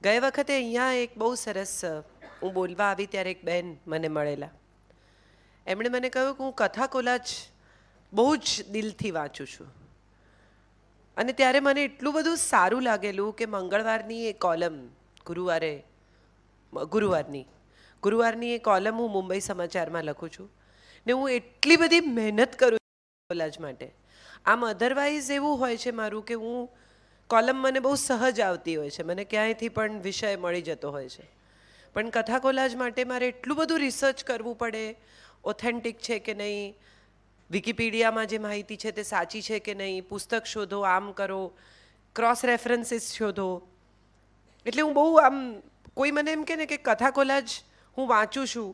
ગઈ વખતે અહીંયા એક બહુ સરસ હું બોલવા આવી ત્યારે એક બહેન મને મળેલા. એમણે મને કહ્યું કે હું કથા કોલાજ બહુ જ દિલથી વાંચું છું. અને ત્યારે મને એટલું બધું સારું લાગેલું કે મંગળવારની એ કોલમ ગુરુવારની એ કોલમ હું મુંબઈ સમાચારમાં લખું છું ને હું એટલી બધી મહેનત કરું છું કોલાજ માટે. આમ અધરવાઇઝ એવું હોય છે મારું કે હું કોલમ મને બહુ સહજ આવતી હોય છે, મને ક્યાંયથી પણ વિષય મળી જતો હોય છે. પણ કથા કોલાજ માટે મારે એટલું બધું રિસર્ચ કરવું પડે, ઓથેન્ટિક છે કે નહીં, વિકિપીડિયામાં જે માહિતી છે તે સાચી છે કે નહીં, પુસ્તક શોધો, આમ કરો, ક્રોસ રેફરન્સીસ શોધો. એટલે હું બહુ આમ કોઈ મને એમ કહે ને કે કથા કોલાજ હું વાંચું છું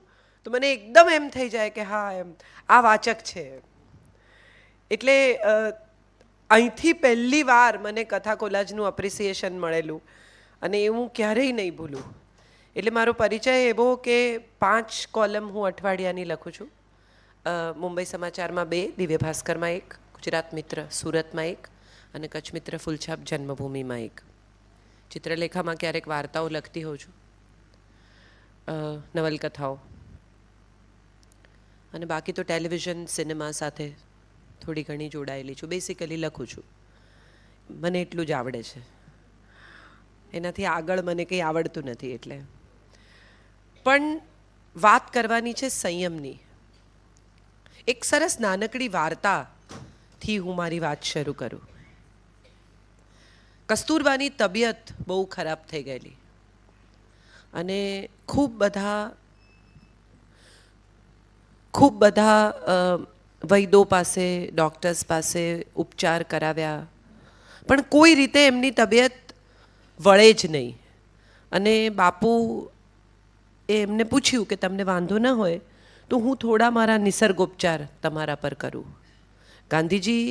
તો મને એકદમ એમ થઈ જાય કે હા એમ આ વાચક છે. એટલે અહીંથી પહેલી વાર મને કથા કોલાજનું એપ્રિસિએશન મળેલું અને એ હું ક્યારેય નહીં ભૂલું. એટલે મારો પરિચય એવો કે 5 કોલમ હું અઠવાડિયાની લખું છું. મુંબઈ સમાચારમાં 2, દિવ્ય ભાસ્કરમાં 1, ગુજરાત મિત્ર સુરતમાં 1 અને કચ્છ મિત્ર ફૂલછાપ જન્મભૂમિમાં 1. ચિત્રલેખામાં ક્યારેક વાર્તાઓ લખતી હોઉં છું, નવલકથાઓ, અને બાકી તો ટેલિવિઝન સિનેમા સાથે થોડી ઘણી જોડાયેલી છું. બેસિકલી લખું છું, મને એટલું જ આવડે છે, એનાથી આગળ મને કંઈ આવડતું નથી. એટલે પણ વાત કરવાની છે સંયમની. એક સરસ નાનકડી વાર્તાથી હું મારી વાત શરૂ કરું. કસ્તુરબાની તબિયત બહુ ખરાબ થઈ ગયેલી અને ખૂબ બધા વૈદો પાસે, ડૉક્ટર્સ પાસે ઉપચાર કરાવ્યા, પણ કોઈ રીતે એમની તબિયત વળે જ નહીં. અને બાપુ એમને પૂછ્યું કે તમને વાંધો ન હોય તો હું થોડા મારા નિસર્ગોપચાર તમારા પર કરું. ગાંધીજી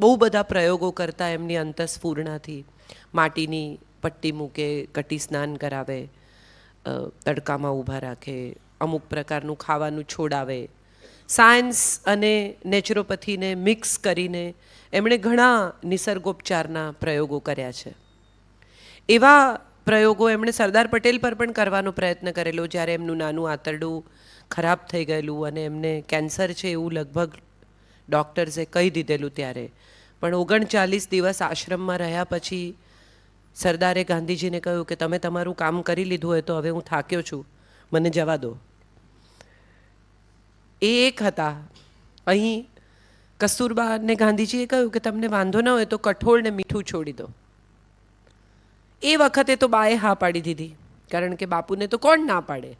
બહુ બધા પ્રયોગો કરતા એમની અંતસ્ફૂર્ણાથી. માટીની પટ્ટી મૂકે, કટી સ્નાન કરાવે, તડકામાં ઊભા રાખે, અમુક પ્રકારનું ખાવાનું છોડાવે. સાયન્સ અને નેચરોપથીને મિક્સ કરીને એમણે ઘણા નિસર્ગોપચારના પ્રયોગો કર્યા છે. એવા પ્રયોગો એમણે સરદાર પટેલ પર પણ કરવાનો પ્રયત્ન કરેલો જ્યારે એમનું નાનું આંતરડું ખરાબ થઈ ગયેલું અને એમને કેન્સર છે એવું લગભગ ડૉક્ટર્સે કહી દીધેલું ત્યારે. પણ 39 દિવસ આશ્રમમાં રહ્યા પછી સરદારે ગાંધીજીને કહ્યું કે તમે તમારું કામ કરી લીધું હોય તો હવે હું થાક્યો છું, મને જવા દો. એ એક હતા. અહીં કસ્તુરબા અને ગાંધીજીએ કહ્યું કે તમને વાંધો ન હોય તો કઠોળ ને મીઠું છોડી દો. એ વખતે તો બાએ હા પાડી દીધી, કારણ કે બાપુને તો કોણ ના પાડે.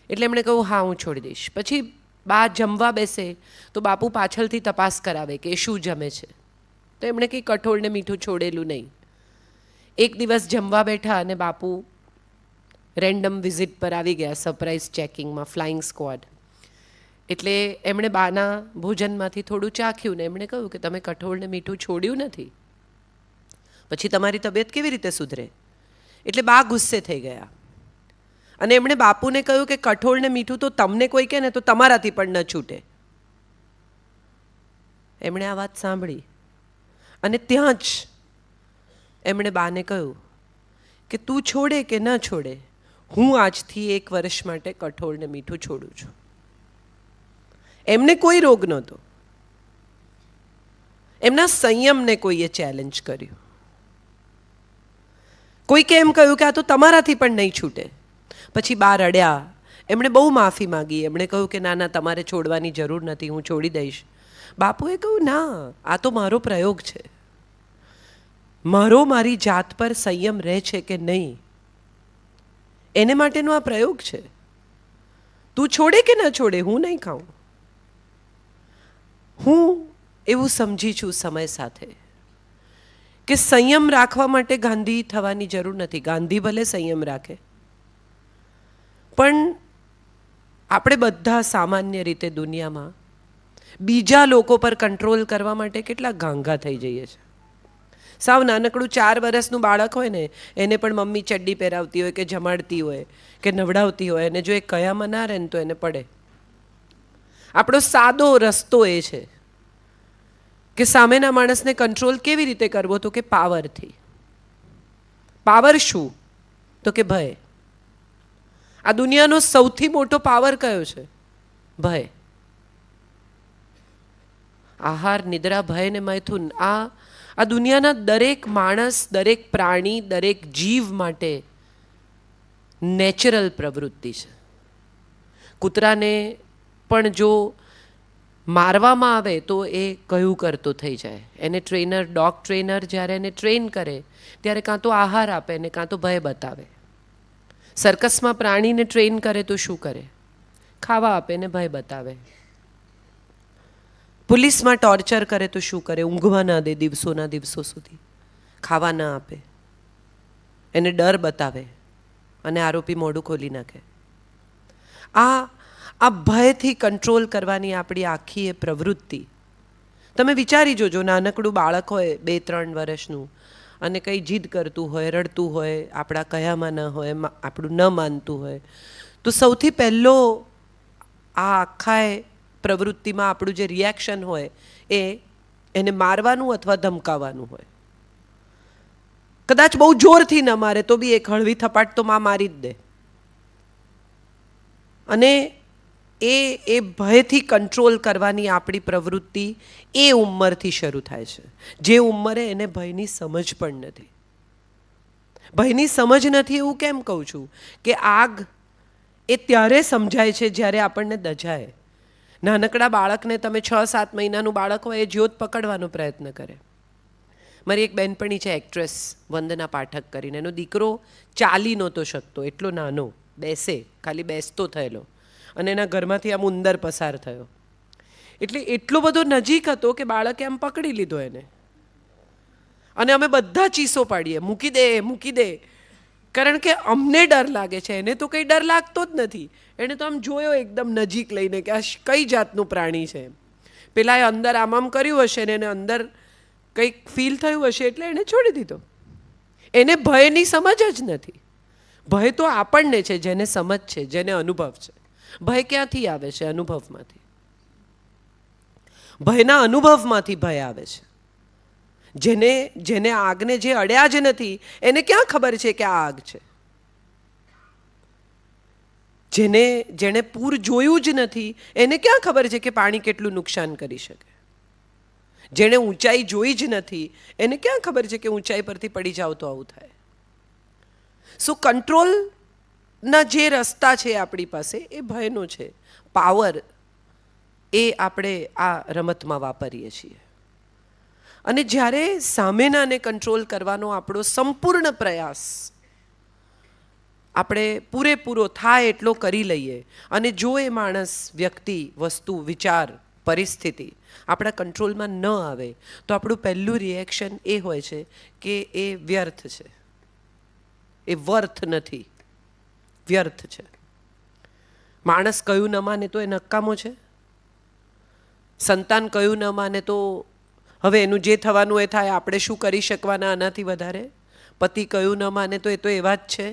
એટલે એમણે કહ્યું હા હું છોડી દઈશ. પછી બા જમવા બેસે તો બાપુ પાછળથી તપાસ કરાવે કે શું જમે છે, તો એમણે કંઈ કઠોળને મીઠું છોડેલું નહીં. એક દિવસ જમવા બેઠા અને બાપુ રેન્ડમ વિઝિટ પર આવી ગયા, સરપ્રાઇઝ ચેકિંગમાં, ફ્લાઇંગ સ્ક્વોડ. એટલે એમણે બાના ભોજનમાંથી થોડું ચાખ્યું ને એમણે કહ્યું કે તમે કઠોળને મીઠું છોડ્યું નથી, પછી તમારી તબિયત કેવી રીતે સુધરે? એટલે બા ગુસ્સે થઈ ગયા અને એમણે બાપુને કહ્યું કે કઠોળને મીઠું તો તમને કોઈ કહે ને તો તમારાથી પણ ન છૂટે. એમણે આ વાત સાંભળી અને ત્યાં જ એમણે બાને કહ્યું કે તું છોડે કે ન છોડે, હું આજથી 1 વર્ષ માટે કઠોળને મીઠું છોડું છું. એમને કોઈ રોગ નહોતો, એમના સંયમને કોઈએ ચેલેન્જ કર્યું. કોઈકે એમ કહ્યું કે આ તો તમારાથી પણ નહીં છૂટે. પછી બા રડ્યા, એમણે બહુ માફી માગી, એમણે કહ્યું કે ના ના તમારે છોડવાની જરૂર નથી, હું છોડી દઈશ. બાપુએ કહ્યું ના, આ તો મારો પ્રયોગ છે, મારી જાત પર સંયમ રહે છે કે નહીં એને માટેનો આ પ્રયોગ છે. તું છોડે કે ન છોડે, હું નહીં ખાઉં. હું એવું સમજી છું સમય સાથે કે સંયમ રાખવા માટે ગાંધી થવાની જરૂર નથી. ગાંધી ભલે સંયમ રાખે, પણ આપણે બધા સામાન્ય રીતે દુનિયામાં બીજા લોકો પર કંટ્રોલ કરવા માટે કેટલા ગાંગા થઈ જઈએ છીએ. સાવ નાનકડું 4 વર્ષનું બાળક હોય ને એને પણ મમ્મી ચડ્ડી પહેરાવતી હોય કે જમાડતી હોય કે નવડાવતી હોય, અને જો એ કયામાં ના રહે ને તો એને પડે. આપણો સાદો રસ્તો એ છે કે સામેના માણસને કંટ્રોલ કેવી રીતે કરવો, તો કે પાવરથી. પાવર શું? તો કે ભય. આ દુનિયાનો સૌથી મોટો પાવર કયો છે? ભય. આહાર, નિદ્રા, ભય ને મૈથુન આ દુનિયાના દરેક માણસ, દરેક પ્રાણી, દરેક જીવ માટે નેચરલ પ્રવૃત્તિ છે. કૂતરાને પણ જો મારવામાં આવે તો એ કયું કરતો થઈ જાય. એને ડોગ ટ્રેનર જ્યારે એને ટ્રેન કરે ત્યારે કાં તો આહાર આપે ને કાં તો ભય બતાવે. સર્કસમાં પ્રાણીને ટ્રેન કરે તો શું કરે? ખાવા આપે ને ભય બતાવે. પોલીસમાં ટોર્ચર કરે તો શું કરે? ઊંઘવા ના દે દિવસોના દિવસો સુધી, ખાવા ના આપે, એને ડર બતાવે અને આરોપી મોઢું ખોલી નાખે. આ ભયથી કંટ્રોલ કરવાની આપણી આખી એ પ્રવૃત્તિ. તમે વિચારી જોજો, નાનકડું બાળક હોય 2-3 વર્ષનું અને કંઈ જીદ કરતું હોય, રડતું હોય, આપણા કયામાં ન હોય, આપણું ન માનતું હોય, તો સૌથી પહેલો આ આખા પ્રવૃત્તિમાં આપણું જે રિએક્શન હોય એ એને મારવાનું અથવા ધમકાવવાનું હોય. કદાચ બહુ જોરથી ન મારે તો બી એક હળવી થપાટ તો મારી જ દે. અને એ ભયથી કંટ્રોલ કરવાની આપણી પ્રવૃત્તિ એ ઉંમરથી શરૂ થાય છે, જે ઉંમરે એને ભયની સમજ પણ નથી. ભયની સમજ નથી એવું કેમ કહું છું કે આગ એ ત્યારે સમજાય છે જ્યારે આપણને દજાય. નાનકડા બાળકને તમે 6-7 મહિનાનું બાળક હોય એ જ્યોત પકડવાનો પ્રયત્ન કરે. મારી એક બહેનપણી છે એક્ટ્રેસ વંદના પાઠક કરીને, એનો દીકરો ચાલી નહોતો શકતો, એટલો નાનો, બેસે ખાલી બેસતો થયેલો, અને એના ઘરમાંથી આમ ઉંદર પસાર થયો. એટલે એટલો બધો નજીક હતો કે બાળકે આમ પકડી લીધો એને, અને અમે બધા ચીસો પાડીએ, મૂકી દે મૂકી દે, કારણ કે અમને ડર લાગે છે, એને તો કંઈ ડર લાગતો જ નથી. એણે તો આમ જોયો એકદમ નજીક લઈને કે આ કઈ જાતનું પ્રાણી છે. પેલા એ અંદર આમ કર્યું હશે ને એને અંદર કંઈક ફીલ થયું હશે એટલે એણે છોડી દીધો. એને ભયની સમજ જ નથી. ભય તો આપણને છે જેને સમજ છે, જેને અનુભવ છે. ભય ક્યાંથી આવે છે? અનુભવમાંથી. ભયના અનુભવમાંથી ભય આવે છે. જેને આગને જે અડ્યા જ નથી એને ક્યાં ખબર છે કે આ આગ છે? જેણે પૂર જોયું જ નથી એને ક્યાં ખબર છે કે પાણી કેટલું નુકસાન કરી શકે? જેણે ઊંચાઈ જોઈ જ નથી એને ક્યાં ખબર છે કે ઊંચાઈ પરથી પડી જાવ તો આવું થાય? સો કંટ્રોલના જે રસ્તા છે આપણી પાસે એ ભયનો છે. પાવર એ આપણે આ રમતમાં વાપરીએ છીએ. અને જ્યારે સામેનાને કંટ્રોલ કરવાનો આપણો સંપૂર્ણ પ્રયાસ આપણે પૂરેપૂરો થાય એટલો કરી લઈએ, અને જો એ માણસ, વ્યક્તિ, વસ્તુ, વિચાર, પરિસ્થિતિ આપણા કંટ્રોલમાં ન આવે તો આપણું પહેલું રિએક્શન એ હોય છે કે એ વ્યર્થ છે, એ વર્થ નથી, વ્યર્થ છે. માણસ કયું ન માને તો એ નકામો છે. સંતાન કયું ન માને તો હવે એનું જે થવાનું એ થાય, આપણે શું કરી શકવાના આનાથી વધારે? પતિ કયું ન માને તો એ તો એવા જ છે,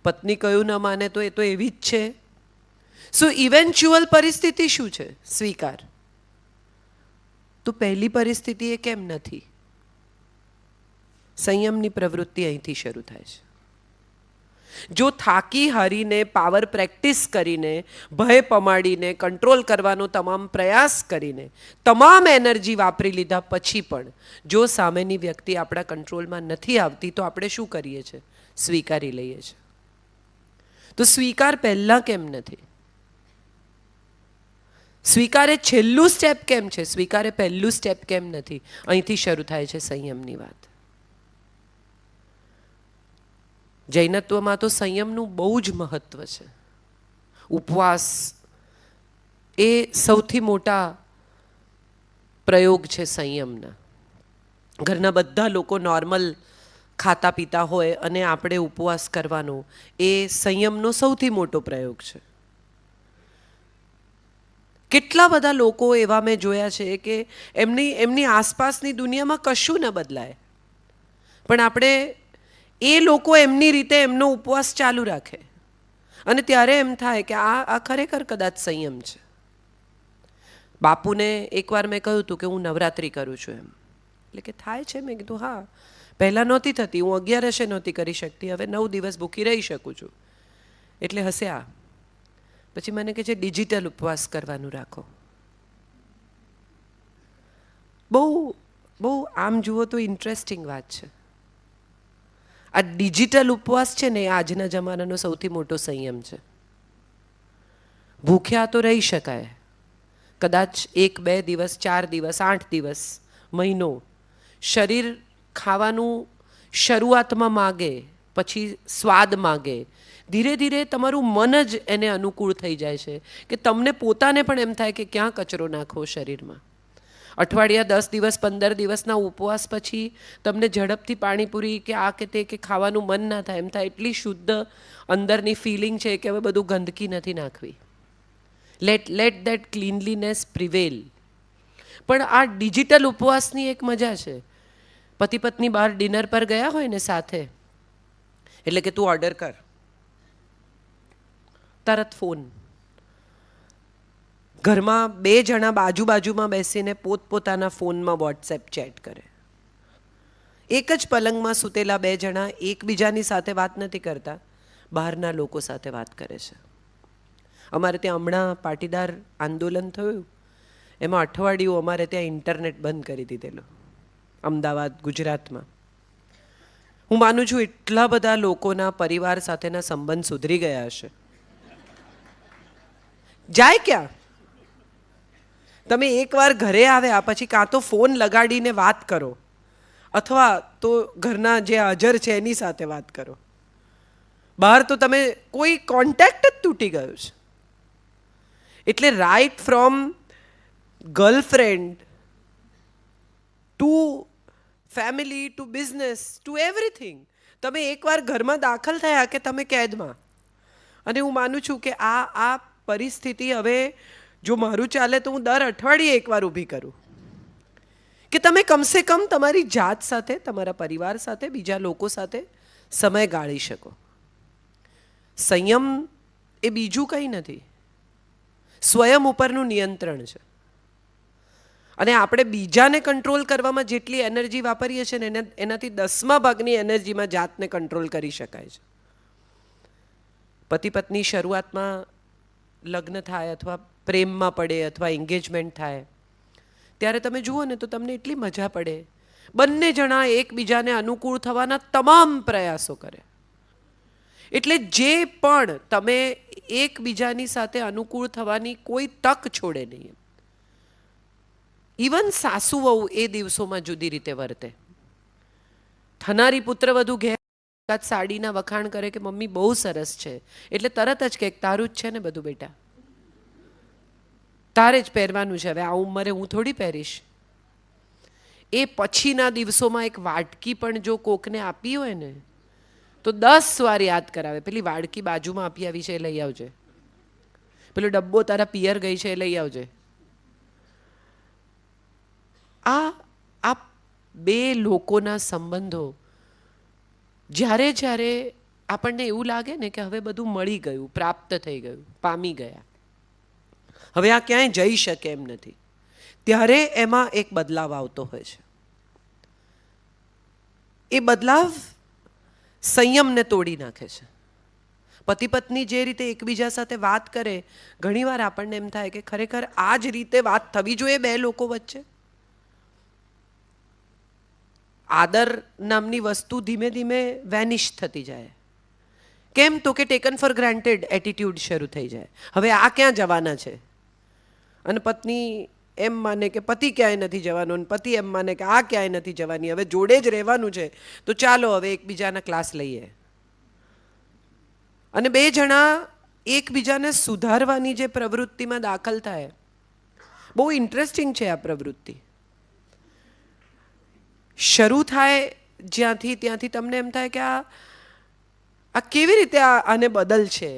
પત્ની કયું ન માને તો એ તો એવી જ છે. સો ઇવેન્ચ્યુઅલ પરિસ્થિતિ શું છે? સ્વીકાર. તો પહેલી પરિસ્થિતિ એ કેમ નથી? સંયમની પ્રવૃત્તિ અહીંથી શરૂ થાય છે. જો થાકી હારીને, પાવર પ્રેક્ટિસ કરીને, ભય પમાડીને, કંટ્રોલ કરવાનો તમામ પ્રયાસ કરીને, તમામ એનર્જી વાપરી લીધા પછી પણ જો સામેની વ્યક્તિ આપણા કંટ્રોલમાં નથી આવતી તો આપણે શું કરીએ છીએ? સ્વીકારી લઈએ છીએ. તો સ્વીકાર પહેલાં કેમ નથી? સ્વીકારે છેલ્લું સ્ટેપ કેમ છે? સ્વીકારે પહેલું સ્ટેપ કેમ નથી? અહીંથી શરૂ થાય છે સંયમની વાત. જૈનત્વમાં તો સંયમનું બહુ જ મહત્વ છે. ઉપવાસ એ સૌથી મોટા પ્રયોગ છે સંયમના. ઘરના બધા લોકો નોર્મલ ખાતા પીતા હોય અને આપણે ઉપવાસ કરવાનો, એ સંયમનો સૌથી મોટો પ્રયોગ છે. કેટલા બધા લોકો એવા મેં જોયા છે કે એમની આસપાસની દુનિયામાં કશું ન બદલાય, પણ આપણે એ લોકો એમની રીતે એમનો ઉપવાસ ચાલુ રાખે, અને ત્યારે એમ થાય કે આ ખરેખર કદાચ સંયમ છે. બાપુને એકવાર મેં કહ્યું હતું કે હું નવરાત્રિ કરું છું એમ, એટલે કે થાય છે? મેં કીધું હા. પહેલાં નહોતી થતી, હું 11 નહોતી કરી શકતી, હવે 9 દિવસ ભૂખી રહી શકું છું. એટલે હસ્યા. પછી મને કહે છે ડિજિટલ ઉપવાસ કરવાનું રાખો. બહુ બહુ આમ જુઓ તો ઇન્ટરેસ્ટિંગ વાત છે. આ ડિજિટલ ઉપવાસ છે ને એ આજના જમાનાનો સૌથી મોટો સંયમ છે. ભૂખ્યા તો રહી શકાય, કદાચ 1-2 દિવસ, 4 દિવસ, 8 દિવસ, મહિનો. શરીર ખાવાનું શરૂઆતમાં માગે, પછી સ્વાદ માગે, ધીરે ધીરે તમારું મન જ એને અનુકૂળ થઈ જાય છે કે તમને પોતાને પણ એમ થાય કે ક્યાં કચરો નાખવો શરીરમાં. અઠવાડિયા 10 દિવસ 15 દિવસના ઉપવાસ પછી તમને ઝડપથી પાણીપુરી કે આ કે તે કે ખાવાનું મન ના થાય. એમ થાય એટલી શુદ્ધ અંદરની ફિલિંગ છે કે હવે બધું ગંદકી નથી નાખવી. Let that cleanliness prevail. પણ આ ડિજિટલ ઉપવાસની એક મજા છે. પતિ પત્ની બહાર ડિનર પર ગયા હોય ને સાથે, એટલે કે તું ઓર્ડર કર, તરત ફોન. ઘરમાં 2 જણા બાજુમાં બેસીને પોતપોતાના ફોનમાં વોટ્સએપ ચેટ કરે. એક જ પલંગમાં સૂતેલા 2 જણા એકબીજાની સાથે વાત નથી કરતા, બહારના લોકો સાથે વાત કરે છે. અમારે ત્યાં હમણાં પાટીદાર આંદોલન થયું, એમાં અઠવાડિયું અમારે ત્યાં ઇન્ટરનેટ બંધ કરી દીધેલું, અમદાવાદ, ગુજરાતમાં. હું માનું છું એટલા બધા લોકોના પરિવાર સાથેના સંબંધ સુધરી ગયા હશે. જાય ક્યાં? તમે એકવાર ઘરે આવ્યા પછી કાં તો ફોન લગાડીને વાત કરો, અથવા તો ઘરના જે હાજર છે એની સાથે વાત કરો. બહાર તો તમે કોઈ કોન્ટેક્ટ જ તૂટી ગયો છે. એટલે right from girlfriend to family to business to everything, તમે એકવાર ઘરમાં દાખલ થયા કે તમે કેદમાં. અને હું માનું છું કે આ પરિસ્થિતિ હવે જો મારું ચાલે તો હું દર અઠવાડિયે એકવાર ઊભી કરું કે તમે કમસે કમ તમારી જાત સાથે, તમારા પરિવાર સાથે, બીજા લોકો સાથે સમય ગાળી શકો. સંયમ એ બીજું કંઈ નથી, સ્વયં ઉપરનું નિયંત્રણ છે. અને આપણે બીજાને કંટ્રોલ કરવામાં જેટલી એનર્જી વાપરીએ છીએ ને એનાથી 10મા ભાગની એનર્જીમાં જાતને કંટ્રોલ કરી શકાય છે. પતિ પત્ની શરૂઆતમાં લગ્ન થાય અથવા પ્રેમમાં પડે અથવા એન્ગેજમેન્ટ થાય ત્યારે તમે જુઓ ને તો તમને એટલી મજા પડે. બંને જણા એકબીજાને અનુકૂળ થવાના તમામ પ્રયાસો કરે. એટલે જે પણ તમે એકબીજાની સાથે અનુકૂળ થવાની કોઈ તક છોડે નહીં. ઇવન સાસુ વહુ એ દિવસોમાં જુદી રીતે વર્તે. થનારી પુત્રવધુ ઘેર સાડીના વખાણ કરે કે મમ્મી બહુ સરસ છે, એટલે તરત જ કે તારું જ છે ને બધું બેટા, તારે જ પહેરવાનું છે, હવે આ ઉંમરે હું થોડી પહેરીશ. એ પછીના દિવસોમાં એક વાટકી પણ જો કોકને આપી હોય ને તો 10 વાર યાદ કરાવે, પેલી વાડકી બાજુમાં આપી આવી છે એ લઈ આવજે, પેલો ડબ્બો તારા પિયર ગઈ છે એ લઈ આવજે. આ 2 લોકોના સંબંધો જ્યારે જ્યારે આપણને એવું લાગે ને કે હવે બધું મળી ગયું, પ્રાપ્ત થઈ ગયું, પામી ગયા, હવે આ ક્યાંય જઈ શકે એમ નથી, ત્યારે એમાં એક બદલાવ આવતો હોય છે. એ બદલાવ સંયમને તોડી નાખે છે. પતિ પત્ની જે રીતે એકબીજા સાથે વાત કરે, ઘણીવાર આપણને એમ થાય કે ખરેખર આ જ રીતે વાત થવી જોઈએ 2 લોકો વચ્ચે. આદર નામની વસ્તુ ધીમે ધીમે વેનિશ થતી જાય. કેમ? તો કે ટેકન ફોર ગ્રાન્ટેડ એટીટ્યુડ શરૂ થઈ જાય. હવે આ ક્યાં જવાના છે? અને પત્ની એમ માને કે પતિ ક્યાંય નથી જવાનું, અને પતિ એમ માને કે આ ક્યાંય નથી જવાની, હવે જોડે જ રહેવાનું છે, તો ચાલો હવે એકબીજાના ક્લાસ લઈએ. અને 2 જણા એકબીજાને સુધારવાની જે પ્રવૃત્તિમાં દાખલ થાય, બહુ ઇન્ટરેસ્ટિંગ છે આ પ્રવૃત્તિ. શરૂ થાય જ્યાંથી ત્યાંથી તમને એમ થાય કે આ કેવી રીતે આને બદલ છે.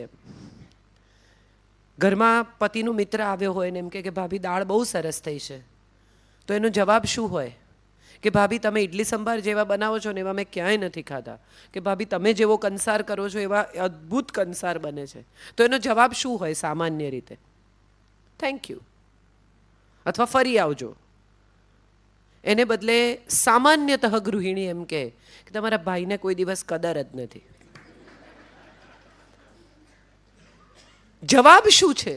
ઘરમાં પતિનો મિત્ર આવ્યો હોય ને એમ કે ભાભી દાળ બહુ સરસ થઈ છે, તો એનો જવાબ શું હોય કે ભાભી તમે ઇડલી સંભાર જેવા બનાવો છો ને એવા મેં ક્યાંય નથી ખાધા, કે ભાભી તમે જેવો કંસાર કરો છો એવા અદ્ભુત કંસાર બને છે. તો એનો જવાબ શું હોય સામાન્ય રીતે? થેન્ક યુ, અથવા ફરી આવજો. એને બદલે સામાન્યતઃ ગૃહિણી એમ કહે કે તમારા ભાઈને કોઈ દિવસ કદર જ નથી. જવાબ શું છે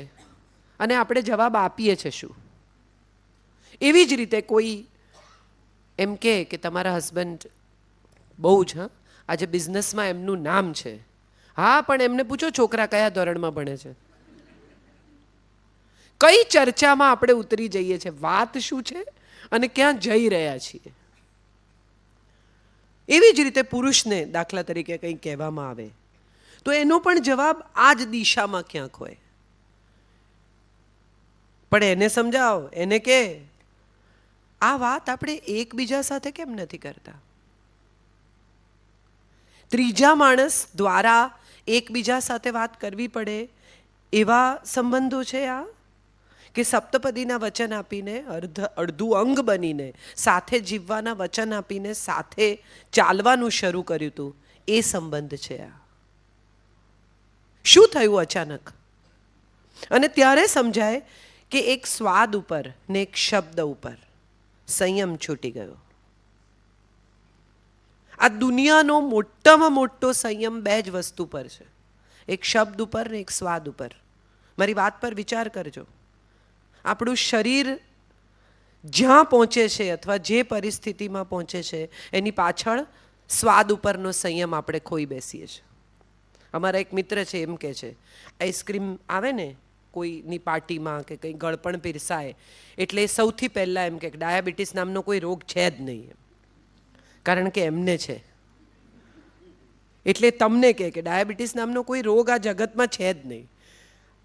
અને આપણે જવાબ આપીએ છીએ શું? એવી જ રીતે કોઈ એમ કહે કે તમારા હસબન્ડ બહુ જ આજે બિઝનેસમાં એમનું નામ છે. હા, પણ એમને પૂછો છોકરા કયા ધોરણમાં ભણે છે. કઈ ચર્ચામાં આપણે ઉતરી જઈએ છીએ, વાત શું છે અને ક્યાં જઈ રહ્યા છીએ. એવી જ રીતે પુરુષને દાખલા તરીકે કંઈ કહેવામાં આવે તો એનો પણ જવાબ આ જ દિશામાં ક્યાંક હોય. પણ એને સમજાવો, એને કે આ વાત આપણે એકબીજા સાથે કેમ નથી કરતા? ત્રીજા માણસ દ્વારા એકબીજા સાથે વાત કરવી પડે એવા સંબંધો છે આ, કે સપ્તપદીના વચન આપીને અડધું અંગ બનીને સાથે જીવવાના વચન આપીને સાથે ચાલવાનું શરૂ કર્યું હતું એ સંબંધ છે આ. શું થયું અચાનક? અને ત્યારે સમજાય કે એક સ્વાદ ઉપર ને એક શબ્દ ઉપર સંયમ છૂટી ગયો. આ દુનિયાનો મોટામાં મોટો સંયમ બે જ વસ્તુ પર છે, એક શબ્દ ઉપર ને એક સ્વાદ ઉપર. મારી વાત પર વિચાર કરજો. આપણું શરીર જ્યાં પહોંચે છે અથવા જે પરિસ્થિતિમાં પહોંચે છે એની પાછળ સ્વાદ ઉપરનો સંયમ આપણે ખોઈ બેસીએ છીએ. અમારા એક મિત્ર છે એમ કહે છે, આઈસ્ક્રીમ આવે ને કોઈની પાર્ટીમાં કે કંઈ ગળપણ પીરસાય એટલે સૌથી પહેલાં એમ કે ડાયાબિટીસ નામનો કોઈ રોગ છે જ નહીં, કારણ કે એમને છે. એટલે તમને કહે કે ડાયાબિટીસ નામનો કોઈ રોગ આ જગતમાં છે જ નહીં.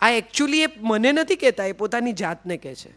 આ એકચ્યુઅલી એ મને નથી કહેતા, એ પોતાની જાતને કહે છે.